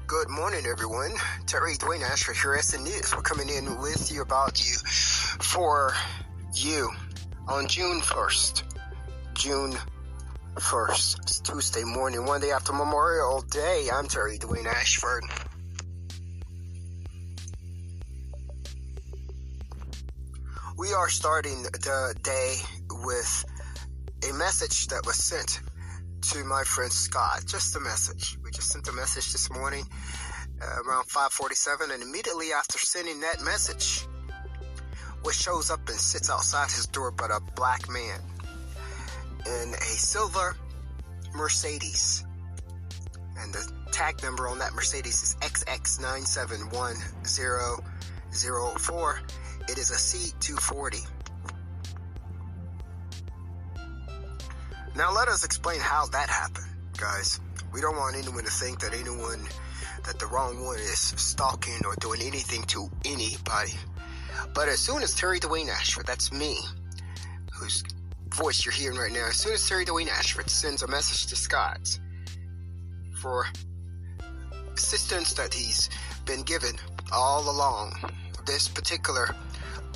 Good morning, everyone. Terry Dwayne Ashford here, SNnews. We're coming in with you about you for you on June 1st. June 1st. It's Tuesday morning, one day after Memorial Day. I'm Terry Dwayne Ashford. We are starting the day with a message that was sent to my friend Scott. Just a message. We just sent a message this morning around 5:47, and immediately after sending that message, what shows up and sits outside his door but a black man in a silver Mercedes, and the tag number on that Mercedes is XX9710004. It is a C240. Now let us explain how that happened, guys. We don't want anyone to think that the wrong one is stalking or doing anything to anybody. But as soon as Terry Dwayne Ashford, that's me, whose voice you're hearing right now, as soon as Terry Dwayne Ashford sends a message to Scott for assistance that he's been given all along, this particular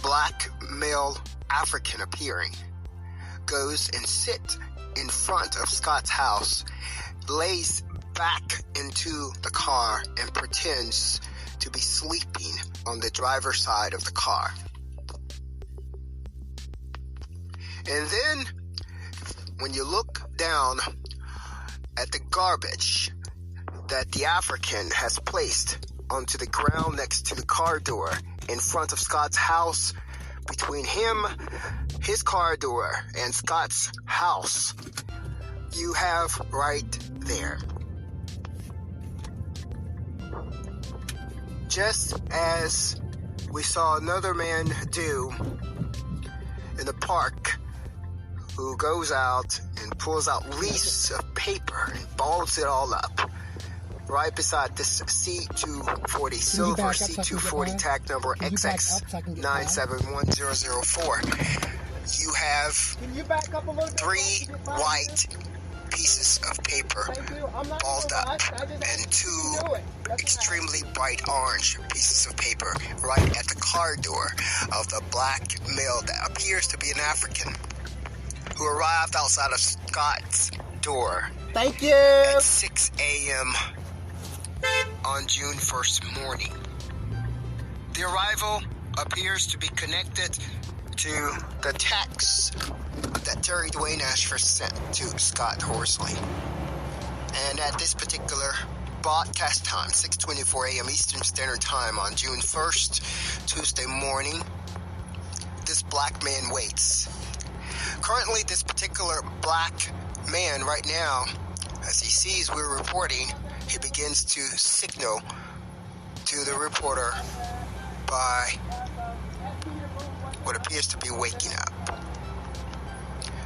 black male African appearing goes and sits in front of Scott's house, lays back into the car and pretends to be sleeping on the driver's side of the car. And then when you look down at the garbage that the African has placed onto the ground next to the car door in front of Scott's house, between him, his car door, and Scott's house, you have right there, just as we saw another man do in the park, who goes out and pulls out leaves of paper and balls it all up right beside this C240, silver C240 tag number XX9710004. You have 3 white pieces of paper balled up and 2 extremely bright orange pieces of paper right at the car door of the black male that appears to be an African, who arrived outside of Scott's door at 6 a.m. on June 1st morning. The arrival appears to be connected to the text that Terry Dwayne Ashford sent to Scott Horsley. And at this particular broadcast time, 6:24 a.m. Eastern Standard Time on June 1st, Tuesday morning, this black man waits. Currently, this particular black man right now, as he sees we're reporting, he begins to signal to the reporter by what appears to be waking up.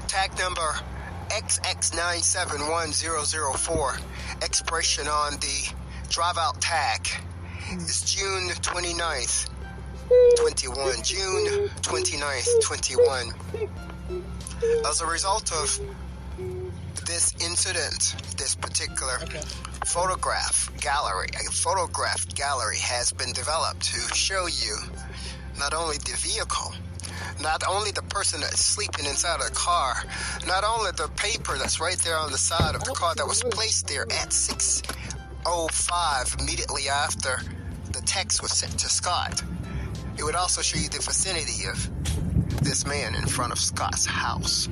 Tag number XX9710004, expiration on the drive-out tag is June 29th, 21. June 29th, 21. As a result of this incident, this particular photograph gallery has been developed to show you not only the vehicle, not only the person that's sleeping inside of the car, not only the paper that's right there on the side of the car that was placed there at 6:05 immediately after the text was sent to Scott. It would also show you the vicinity of this man in front of Scott's house.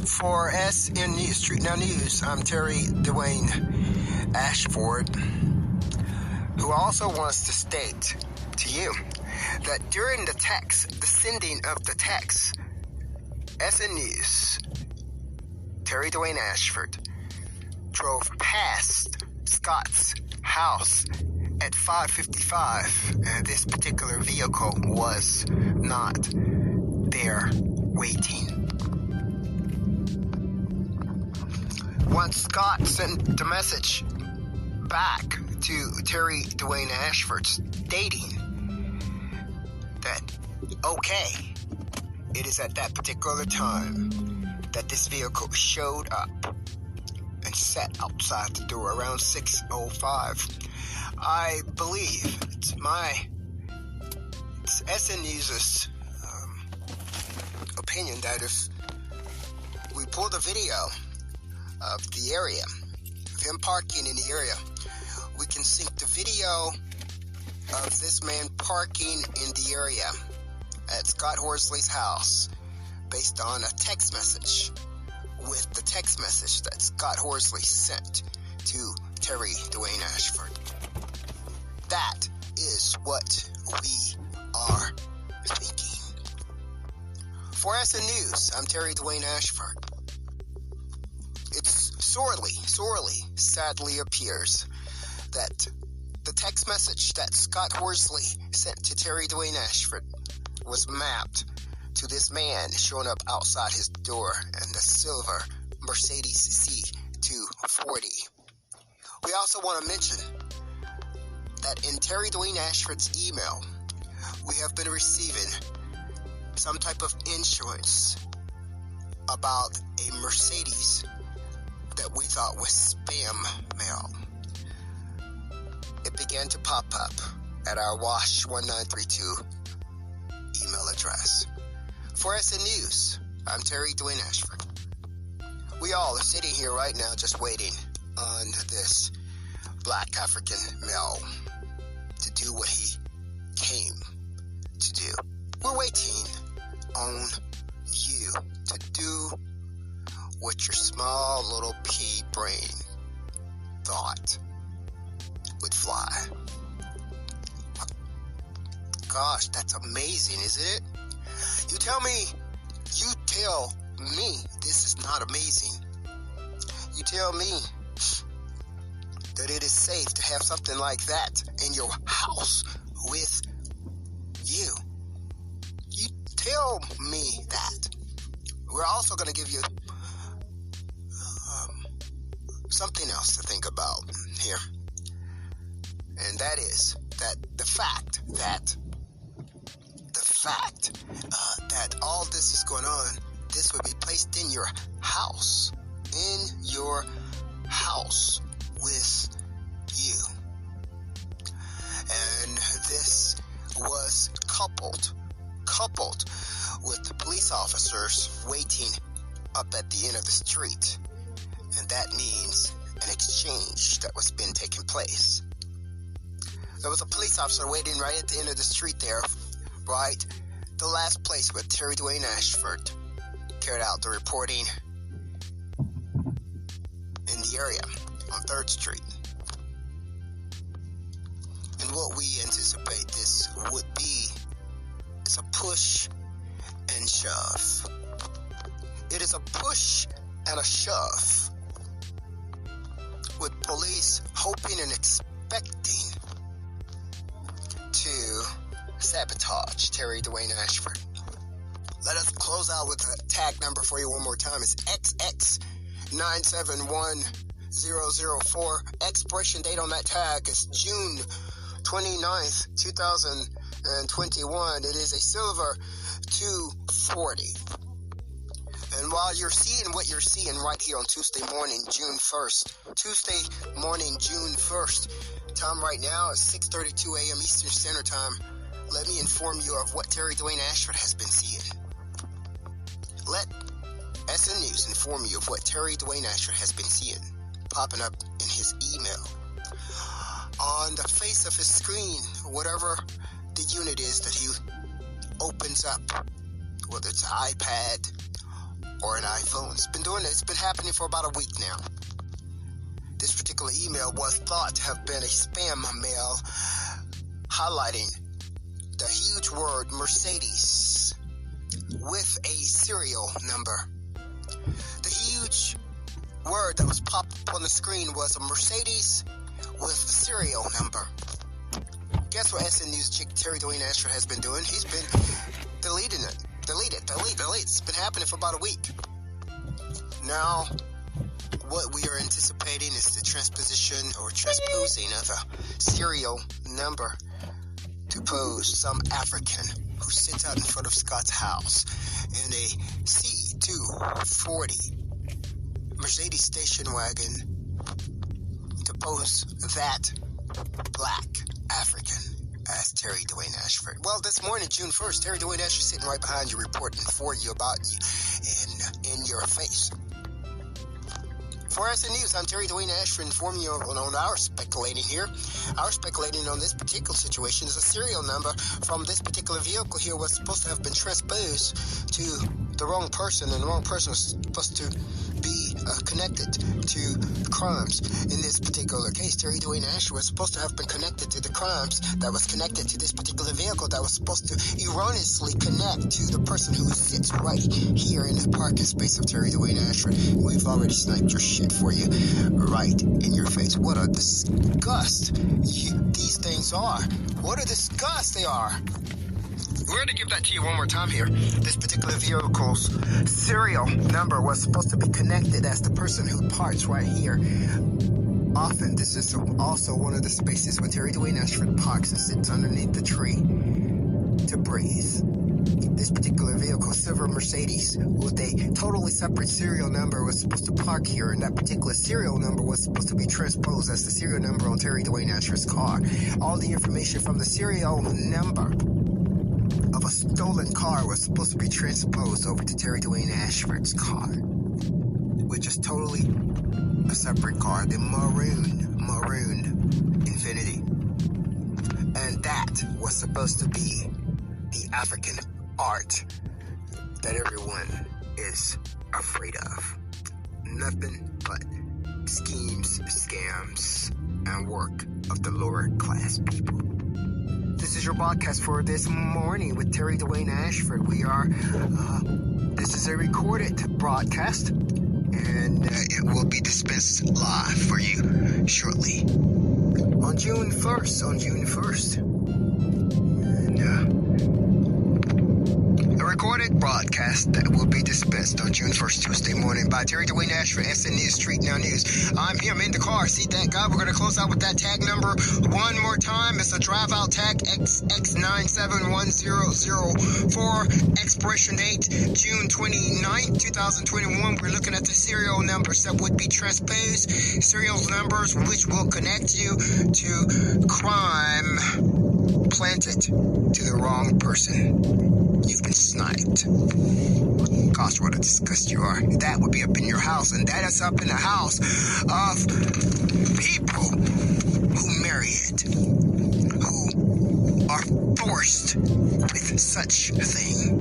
For SNnews StreetNOW News, I'm Terry Dwayne Ashford, who also wants to state to you that during the sending of the text, SNnews Terry Dwayne Ashford drove past Scott's house at 5:55, and this particular vehicle was not there waiting. Once Scott sent the message back to Terry Dwayne Ashford stating that, okay, it is at that particular time that this vehicle showed up and set outside the door around 6:05. I believe it's SNnews' opinion that if we pull the video of the area, of him parking in the area, we can sync the video of this man parking in the area at Scott Horsley's house based on a text message with the text message that Scott Horsley sent to Terry Dwayne Ashford. That is what we are thinking. For SNnews, I'm Terry Dwayne Ashford. It sorely, sadly appears that the text message that Scott Horsley sent to Terry Dwayne Ashford was mapped to this man showing up outside his door in the silver Mercedes C240. We also want to mention that in Terry Dwayne Ashford's email, we have been receiving some type of insurance about a Mercedes that we thought was spam mail. It began to pop up at our WASH1932 email address. For SNnews, I'm Terry Dwayne Ashford. We all are sitting here right now just waiting on this black African male to do what he came to do. We're waiting on you to do what your small little pea brain thought would fly. Gosh, that's amazing, isn't it? You tell me this is not amazing. You tell me that it is safe to have something like that in your house with you. You tell me that. We're also going to give you something else to think about here. And that is that the fact that all this is going on, this would be placed in your house with you. And this was coupled with the police officers waiting up at the end of the street. And that means an exchange that was been taking place. There was a police officer waiting right at the end of the street there, right? The last place where Terry Dwayne Ashford carried out the reporting in the area on 3rd Street. And what we anticipate this would be is a push and shove. It is a push and a shove, with police hoping and expecting to sabotage Terry Dwayne Ashford. Let us close out with a tag number for you one more time. It's XX971004. Expiration date on that tag is June 29th, 2021. It is a silver 240. And while you're seeing what you're seeing right here on Tuesday morning, June 1st, time right now is 6:32 a.m. Eastern Standard Time. Let me inform you of what Terry Dwayne Ashford has been seeing. Let SNnews inform you of what Terry Dwayne Ashford has been seeing popping up in his email. On the face of his screen, whatever the unit is that he opens up, whether it's an iPad or an iPhone. It's been happening for about a week now. This particular email was thought to have been a spam mail highlighting the huge word Mercedes with a serial number. The huge word that was popped up on the screen was a Mercedes with a serial number. Guess what SNnews chick Terry Dwayne Ashford has been doing? He's been deleting it. Delete. It's been happening for about a week. Now, what we are anticipating is the transposing of a serial number to pose some African who sits out in front of Scott's house in a C240 Mercedes station wagon to pose that black African as Terry Dwayne Ashford. Well, this morning, June 1st, Terry Dwayne Ashford sitting right behind you, reporting for you about you in your face. For SNnews, I'm Terry Dwayne Ashford, informing you on our speculating here. Our speculating on this particular situation is a serial number from this particular vehicle here was supposed to have been transposed to the wrong person, and the wrong person was supposed to be connected to the crimes. In this particular case, Terry Dwayne Ashford was supposed to have been connected to the crimes that was connected to this particular vehicle that was supposed to erroneously connect to the person who sits right here in the parking space of Terry Dwayne Ashford. We've already sniped your shit for you right in your face. What a disgust these things are. What a disgust they are. We're going to give that to you one more time here. This particular vehicle's serial number was supposed to be connected as the person who parks right here. Often, this is also one of the spaces where Terry Dwayne Ashford parks and sits underneath the tree to breathe. This particular vehicle, silver Mercedes, with a totally separate serial number, was supposed to park here, and that particular serial number was supposed to be transposed as the serial number on Terry Dwayne Ashford's car. All the information from the serial number of a stolen car was supposed to be transposed over to Terry Dwayne Ashford's car, which is totally a separate car, the maroon Infinity. And that was supposed to be the African art that everyone is afraid of. Nothing but schemes, scams, and work of the lower class people. This is your podcast for this morning with Terry Dwayne Ashford. This is a recorded broadcast, and it will be dispensed live for you shortly. On June 1st. A recorded broadcast that will be dispensed on June 1st, Tuesday morning by Terry Dwayne Ashford, SNnews StreetNOW News. I'm here, I'm Indacarseat, DatGuY. We're going to close out with that tag number one more time. It's a drive-out tag, XX9710004, expiration date, June 29th, 2021. We're looking at the serial numbers that would be transposed, serial numbers which will connect you to crime planted to the wrong person. You've been sniped. Gosh, what a disgust you are. That would be up in your house, and that is up in the house of people who marry it, who are forced with such a thing.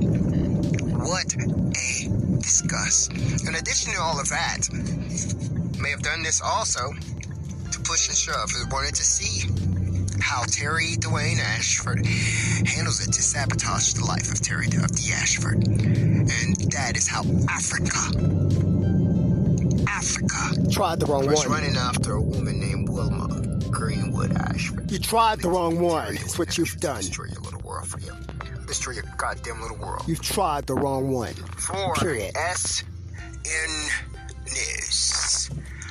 What a disgust. In addition to all of that, may have done this also to push and shove. We wanted to see how Terry Dwayne Ashford handles it to sabotage the life of Terry the Ashford. And that is how Africa tried the wrong was one. running after a woman named Wilma Greenwood Ashford. You tried the wrong one. It's what you've done. Destroy your little world for you. Destroy your goddamn little world. You've tried the wrong one. For Period. SNnews.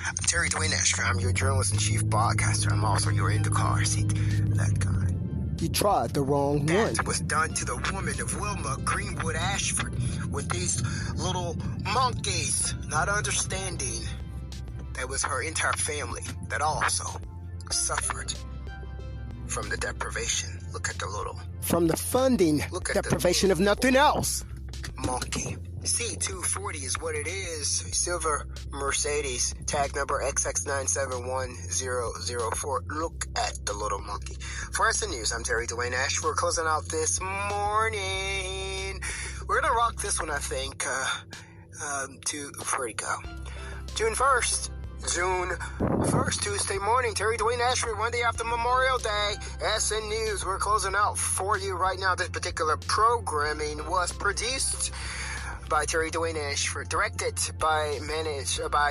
I'm Terry Dwayne Ashford. I'm your journalist and chief broadcaster. I'm also your Indacarseat, that guy. You tried the wrong one. That was done to the woman of Wilma Greenwood Ashford with these little monkeys, not understanding that was her entire family that also suffered from the deprivation. Look at the little... From the funding deprivation of nothing else. Monkey. C240 is what it is. Silver Mercedes, tag number XX9710004. Look at the little monkey. For SNnews, I'm Terry Dwayne Ashford. We're closing out this morning. We're gonna rock this one, I think. Where'd it go? June 1st, Tuesday morning. Terry Dwayne Ashford, one day after Memorial Day. SNnews, we're closing out for you right now. This particular programming was produced by Terry Dwayne Ashford, directed by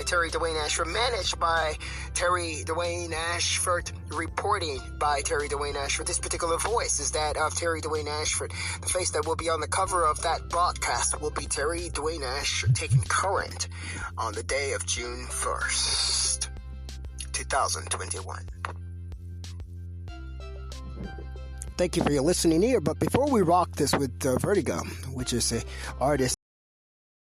Terry Dwayne Ashford, managed by Terry Dwayne Ashford, reporting by Terry Dwayne Ashford. This particular voice is that of Terry Dwayne Ashford. The face that will be on the cover of that broadcast will be Terry Dwayne Ashford, taken current on the day of June 1st, 2021. Thank you for your listening ear. But before we rock this with Vertigo, which is an artist